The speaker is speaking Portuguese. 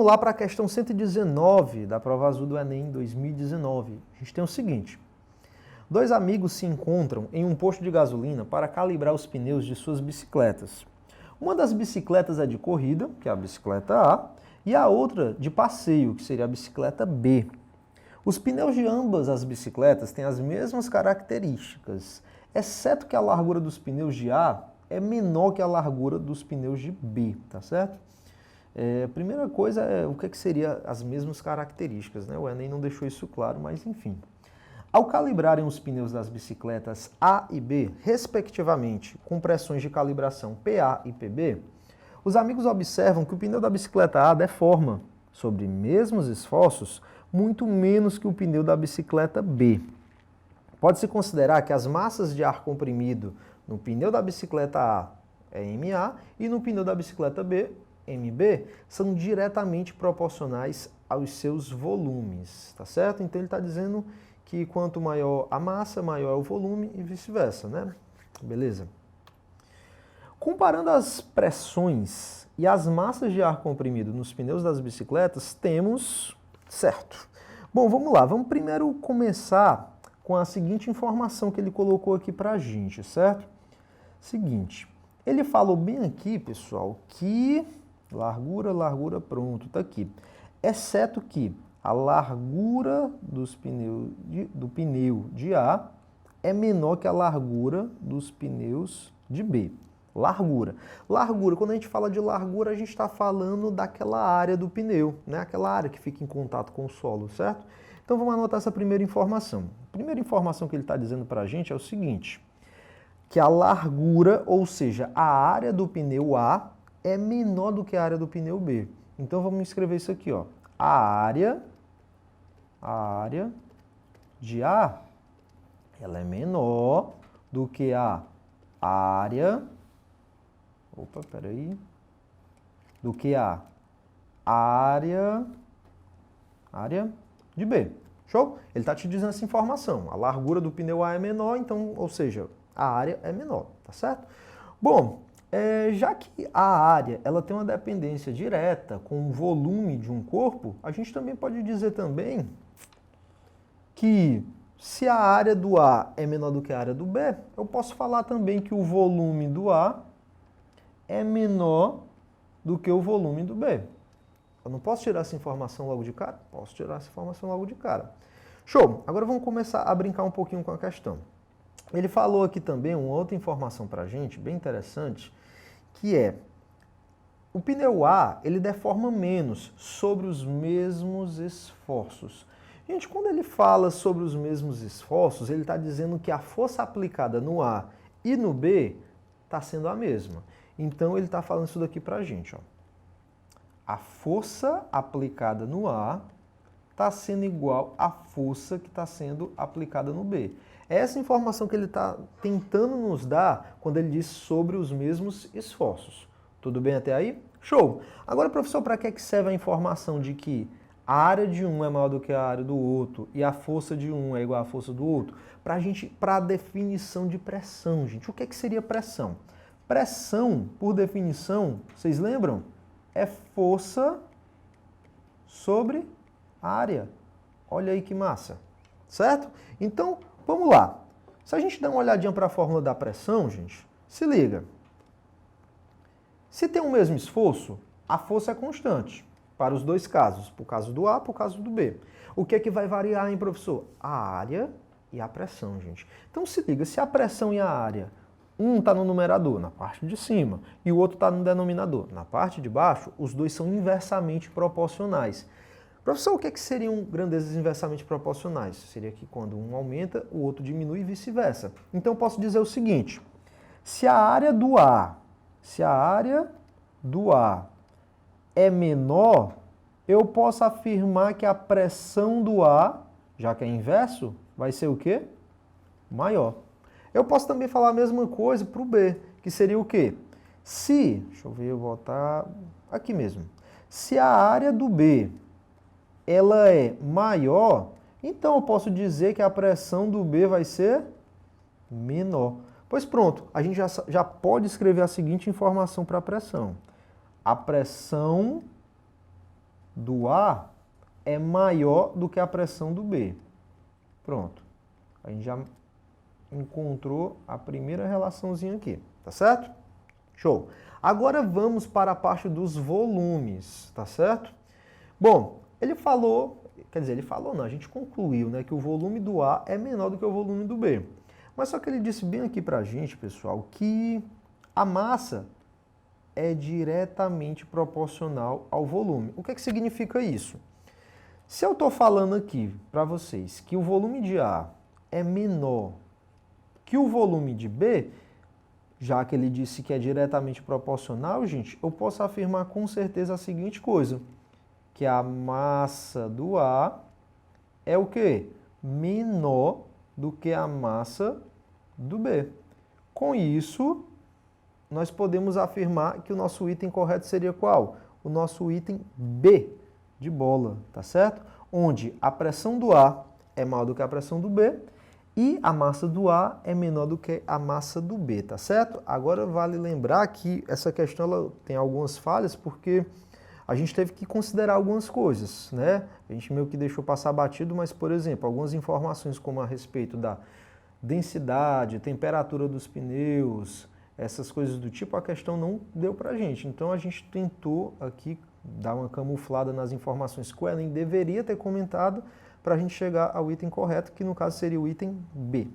lá para a questão 119 da prova azul do Enem 2019. A gente tem o seguinte. Dois amigos se encontram em um posto de gasolina para calibrar os pneus de suas bicicletas. Uma das bicicletas é de corrida, que é a bicicleta A, e a outra de passeio, que seria a bicicleta B. Os pneus de ambas as bicicletas têm as mesmas características, exceto que a largura dos pneus de A é menor que a largura dos pneus de B, tá certo? A primeira coisa é o que seria as mesmas características, né? O Enem não deixou isso claro, mas enfim. Ao calibrarem os pneus das bicicletas A e B, respectivamente, com pressões de calibração PA e PB, os amigos observam que o pneu da bicicleta A deforma, sobre mesmos esforços, muito menos que o pneu da bicicleta B. Pode-se considerar que as massas de ar comprimido no pneu da bicicleta A é MA e no pneu da bicicleta B, MB, são diretamente proporcionais aos seus volumes, tá certo? Então ele está dizendo que quanto maior a massa, maior é o volume e vice-versa, né? Beleza? Comparando as pressões e as massas de ar comprimido nos pneus das bicicletas, temos certo. Bom, vamos lá. Vamos primeiro começar com a seguinte informação que ele colocou aqui pra gente, certo? Seguinte, ele falou bem aqui, pessoal, que largura, pronto, tá aqui. Exceto que a largura do pneu de A é menor que a largura dos pneus de B. Largura. Largura, quando a gente fala de largura, a gente está falando daquela área do pneu, né? Aquela área que fica em contato com o solo, certo? Então vamos anotar essa primeira informação. A primeira informação que ele está dizendo para a gente é o seguinte, que a largura, ou seja, a área do pneu A é menor do que a área do pneu B. Então vamos escrever isso aqui, ó. A área de A, ela é menor do que a área, do que a área de B. Show? Ele está te dizendo essa informação. A largura do pneu A é menor, então, ou seja, a área é menor, tá certo? Bom, já que a área ela tem uma dependência direta com o volume de um corpo, a gente também pode dizer também que se a área do A é menor do que a área do B, eu posso falar também que o volume do A é menor do que o volume do B. Eu não posso tirar essa informação logo de cara? Posso tirar essa informação logo de cara. Show! Agora vamos começar a brincar um pouquinho com a questão. Ele falou aqui também uma outra informação para a gente, bem interessante, que é o pneu A, ele deforma menos sobre os mesmos esforços. Gente, quando ele fala sobre os mesmos esforços, ele está dizendo que a força aplicada no A e no B está sendo a mesma. Então ele está falando isso daqui para a gente, ó. A força aplicada no A está sendo igual à força que está sendo aplicada no B. Essa informação que ele está tentando nos dar quando ele diz sobre os mesmos esforços. Tudo bem até aí? Show! Agora, professor, para que serve a informação de que a área de um é maior do que a área do outro e a força de um é igual à força do outro? Para a definição de pressão, gente. O que seria pressão? Pressão, por definição, vocês lembram? É força sobre área. Olha aí que massa. Certo? Então, vamos lá. Se a gente der uma olhadinha para a fórmula da pressão, gente, se liga. Se tem o mesmo esforço, a força é constante. Para os dois casos. Para o caso do A, para o caso do B. O que é que vai variar, hein, professor? A área e a pressão, gente. Então, se liga. Se a pressão e a área, um está no numerador, na parte de cima, e o outro está no denominador, na parte de baixo, os dois são inversamente proporcionais. Professor, o que seriam grandezas inversamente proporcionais? Seria que quando um aumenta, o outro diminui e vice-versa. Então, eu posso dizer o seguinte, se a área do A é menor, eu posso afirmar que a pressão do A, já que é inverso, vai ser o quê? Maior. Eu posso também falar a mesma coisa para o B, que seria o quê? Deixa eu ver, eu vou botar aqui mesmo. Se a área do B ela é maior, então eu posso dizer que a pressão do B vai ser menor. Pois pronto, a gente já pode escrever a seguinte informação para a pressão. A pressão do A é maior do que a pressão do B. Pronto. A gente já encontrou a primeira relaçãozinha aqui, tá certo? Show. Agora vamos para a parte dos volumes, tá certo? Bom, ele falou, quer dizer, ele falou não, a gente concluiu, né, que o volume do A é menor do que o volume do B. Mas só que ele disse bem aqui pra gente, pessoal, que a massa é diretamente proporcional ao volume. O que é que significa isso? Se eu estou falando aqui para vocês que o volume de A é menor que o volume de B, já que ele disse que é diretamente proporcional, gente, eu posso afirmar com certeza a seguinte coisa, que a massa do A é o quê? Menor do que a massa do B. Com isso, nós podemos afirmar que o nosso item correto seria qual? O nosso item B, de bola, tá certo? Onde a pressão do A é maior do que a pressão do B e a massa do A é menor do que a massa do B, tá certo? Agora vale lembrar que essa questão ela tem algumas falhas porque a gente teve que considerar algumas coisas, né? A gente meio que deixou passar batido, mas, por exemplo, algumas informações como a respeito da densidade, temperatura dos pneus, essas coisas do tipo, a questão não deu pra gente. Então a gente tentou aqui dar uma camuflada nas informações que o Enem deveria ter comentado para a gente chegar ao item correto, que no caso seria o item B.